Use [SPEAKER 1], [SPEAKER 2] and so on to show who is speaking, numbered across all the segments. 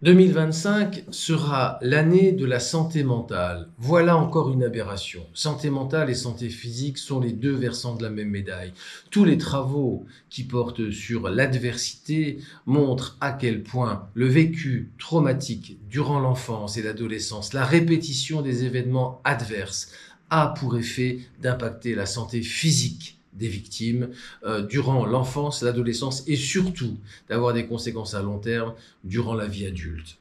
[SPEAKER 1] 2025 sera l'année de la santé mentale. Voilà encore une aberration. Santé mentale et santé physique sont les deux versants de la même médaille. Tous les travaux qui portent sur l'adversité montrent à quel point le vécu traumatique durant l'enfance et l'adolescence, la répétition des événements adverses, a pour effet d'impacter la santé physique des victimes durant l'enfance, l'adolescence et surtout d'avoir des conséquences à long terme durant la vie adulte.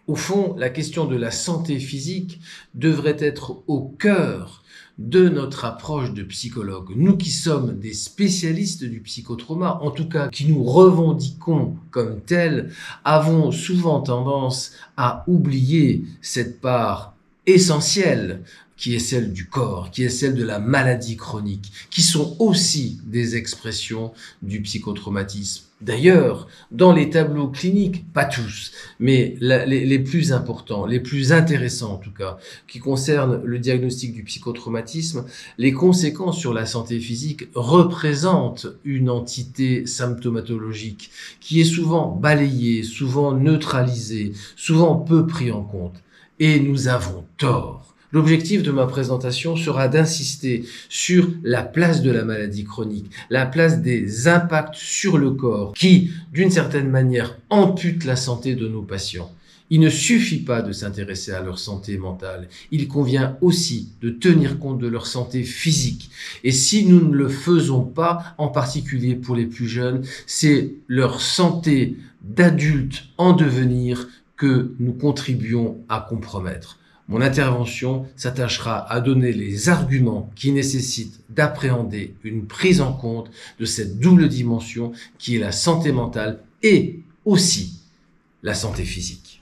[SPEAKER 1] Au fond, la question de la santé physique devrait être au cœur de notre approche de psychologue. Nous qui sommes des spécialistes du psychotrauma, en tout cas qui nous revendiquons comme tels, avons souvent tendance à oublier cette part essentielle qui est celle du corps, qui est celle de la maladie chronique, qui sont aussi des expressions du psychotraumatisme. D'ailleurs, dans les tableaux cliniques, pas tous, mais les plus importants, les plus intéressants en tout cas, qui concernent le diagnostic du psychotraumatisme, les conséquences sur la santé physique représentent une entité symptomatologique qui est souvent balayée, souvent neutralisée, souvent peu prise en compte. Et nous avons tort. L'objectif de ma présentation sera d'insister sur la place de la maladie chronique, la place des impacts sur le corps qui, d'une certaine manière, amputent la santé de nos patients. Il ne suffit pas de s'intéresser à leur santé mentale, il convient aussi de tenir compte de leur santé physique. Et si nous ne le faisons pas, en particulier pour les plus jeunes, c'est leur santé d'adultes en devenir que nous contribuons à compromettre. Mon intervention s'attachera à donner les arguments qui nécessitent d'appréhender une prise en compte de cette double dimension qui est la santé mentale et aussi la santé physique.